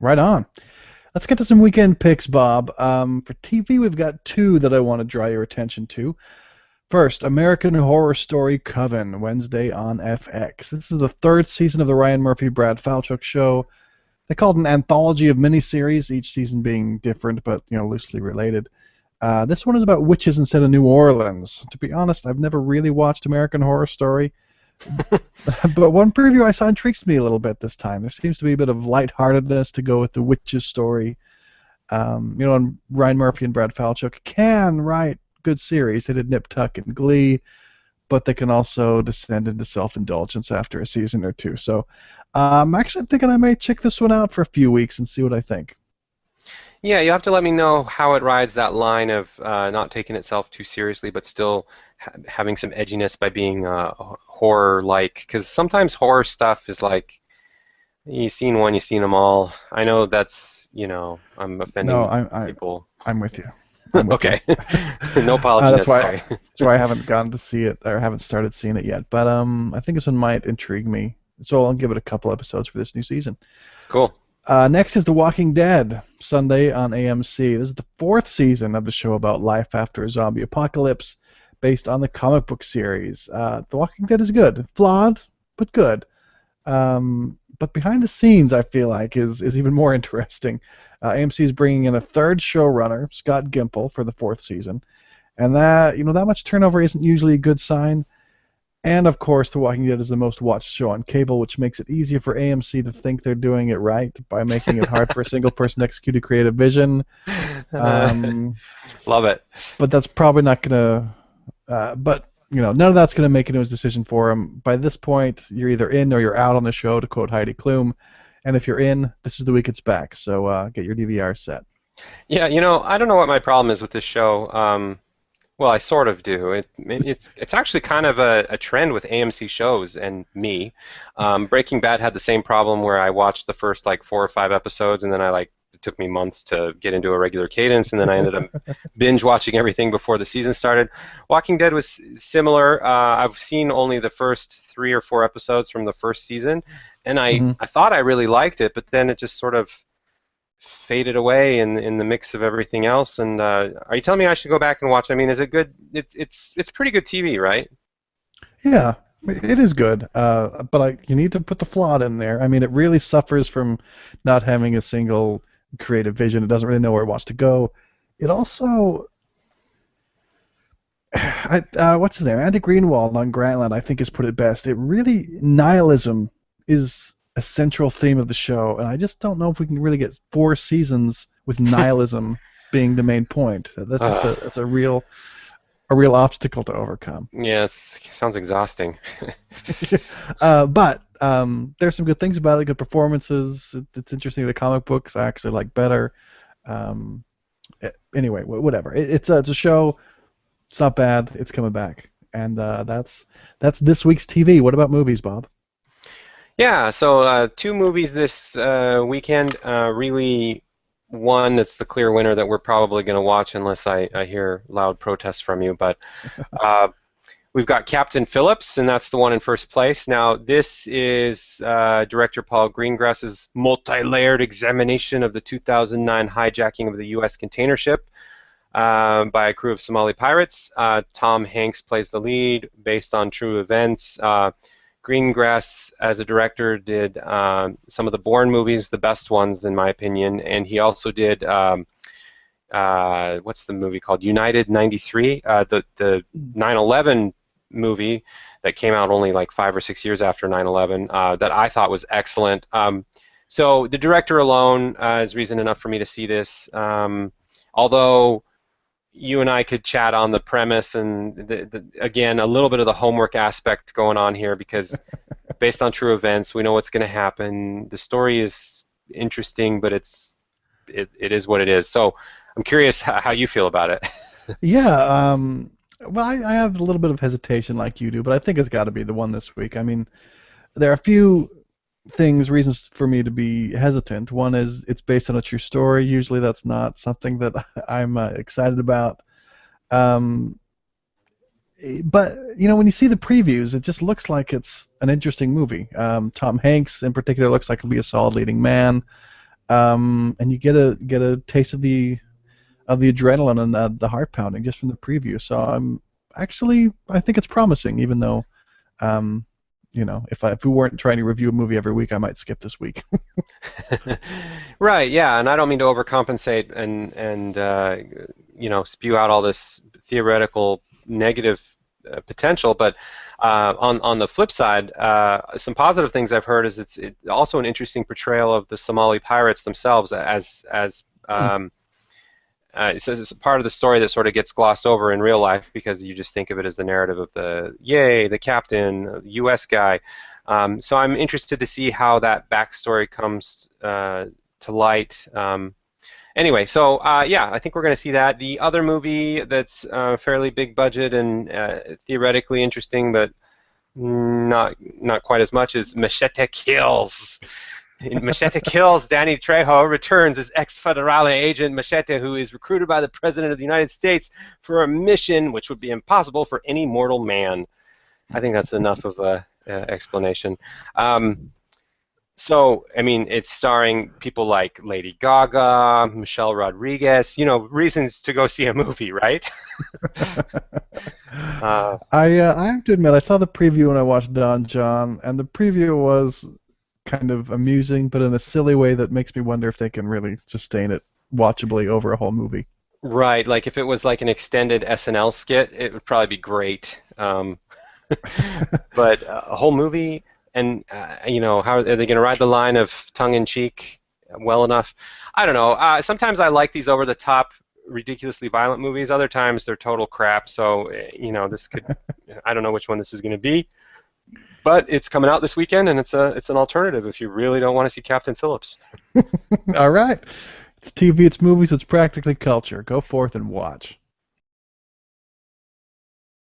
Right on. Let's get to some weekend picks, Bob. For TV, we've got two that I want to draw your attention to. First, American Horror Story Coven, Wednesday on FX. This is the third season of the Ryan Murphy Brad Falchuk show. They call it an anthology of miniseries, each season being different but loosely related. This one is about witches instead of New Orleans. To be honest, I've never really watched American Horror Story, but one preview I saw intrigues me a little bit this time. There seems to be a bit of lightheartedness to go with the witches story. And Ryan Murphy and Brad Falchuk can write good series. They did Nip Tuck and Glee, but they can also descend into self-indulgence after a season or two. So I'm actually thinking I may check this one out for a few weeks and see what I think. Yeah, you have to let me know how it rides that line of not taking itself too seriously, but still having some edginess by being horror-like. Because sometimes horror stuff is like, you've seen one, you've seen them all. I know that's, I'm No, offending people. I'm with you. I'm with Okay. you. No apology necessary. That's why I haven't gone to see it or haven't started seeing it yet. But I think this one might intrigue me. So I'll give it a couple episodes for this new season. Cool. Next is The Walking Dead, Sunday on AMC. This is the fourth season of the show about life after a zombie apocalypse, based on the comic book series. The Walking Dead is good, flawed, but good. But behind the scenes, I feel like, is even more interesting. AMC is bringing in a third showrunner, Scott Gimple, for the fourth season, and that much turnover isn't usually a good sign. And of course, The Walking Dead is the most watched show on cable, which makes it easier for AMC to think they're doing it right by making it hard for a single person to execute a creative vision. Love it. But that's probably not gonna. None of that's gonna make it his decision for him. By this point, you're either in or you're out on the show, to quote Heidi Klum. And if you're in, this is the week it's back. So get your DVR set. Yeah, I don't know what my problem is with this show. Well, I sort of do. It's actually kind of a trend with AMC shows and me. Breaking Bad had the same problem where I watched the first 4 or 5 episodes, and then it took me months to get into a regular cadence, and then I ended up binge watching everything before the season started. Walking Dead was similar. I've seen only the first 3 or 4 episodes from the first season, and I thought I really liked it, but then it just sort of faded away in the mix of everything else. And are you telling me I should go back and watch? I mean, is it good? It's pretty good TV, right? Yeah, it is good. But you need to put the flaw in there. I mean, it really suffers from not having a single creative vision. It doesn't really know where it wants to go. It also, what's his name? Andy Greenwald on Grantland, I think, has put it best. It really, nihilism is a central theme of the show, and I just don't know if we can really get 4 seasons with nihilism being the main point. That's just that's a real obstacle to overcome. Yeah, it sounds exhausting. But there's some good things about it. Good performances. It's interesting. The comic books I actually like better. Anyway, whatever. It's a show. It's not bad. It's coming back, and that's this week's TV. What about movies, Bob? Yeah, so 2 movies this weekend. Really, one that's the clear winner that we're probably going to watch unless I hear loud protests from you. But we've got Captain Phillips, and that's the one in first place. Now, this is director Paul Greengrass's multi-layered examination of the 2009 hijacking of the U.S. container ship by a crew of Somali pirates. Tom Hanks plays the lead, based on true events. Greengrass, as a director, did some of the Bourne movies, the best ones in my opinion, and he also did what's the movie called? United '93, the 9/11 movie that came out only 5 or 6 years after 9/11, that I thought was excellent. So the director alone is reason enough for me to see this. Although you and I could chat on the premise and again a little bit of the homework aspect going on here, because based on true events, we know what's going to happen. The story is interesting, but it is what it is. So I'm curious how you feel about it. Yeah. Well, I have a little bit of hesitation like you do, but I think it's got to be the one this week. I mean, there are a few reasons for me to be hesitant. One is it's based on a true story. Usually that's not something that I'm excited about. But when you see the previews, it just looks like it's an interesting movie. Tom Hanks in particular looks like he'll be a solid leading man. and you get a taste of the adrenaline and the heart pounding just from the preview. So I think it's promising, even though um, if we weren't trying to review a movie every week, I might skip this week. Right, yeah, and I don't mean to overcompensate and spew out all this theoretical negative potential, but on the flip side, some positive things I've heard is it's also an interesting portrayal of the Somali pirates themselves as Hmm. it says it's a part of the story that sort of gets glossed over in real life because you just think of it as the narrative of the yay, the captain, U.S. guy. So I'm interested to see how that backstory comes to light. Anyway, so yeah, I think we're going to see that. The other movie that's fairly big budget and theoretically interesting, but not quite as much, is Machete Kills. In Machete Kills, Danny Trejo returns as ex-Federale agent Machete, who is recruited by the President of the United States for a mission which would be impossible for any mortal man. I think that's enough of a explanation. So, I mean, it's starring people like Lady Gaga, Michelle Rodriguez, reasons to go see a movie, right? Uh, I have to admit, I saw the preview when I watched Don John, and the preview was kind of amusing, but in a silly way that makes me wonder if they can really sustain it watchably over a whole movie. right, like if it was like an extended SNL skit, it would probably be great. But a whole movie, and how are they going to ride the line of tongue-in-cheek well enough? I don't know. Sometimes I like these over-the-top, ridiculously violent movies. Other times they're total crap. So this could, I don't know which one this is going to be, but it's coming out this weekend, and it's an alternative if you really don't want to see Captain Phillips. All right. It's TV, it's movies, it's practically culture. Go forth and watch.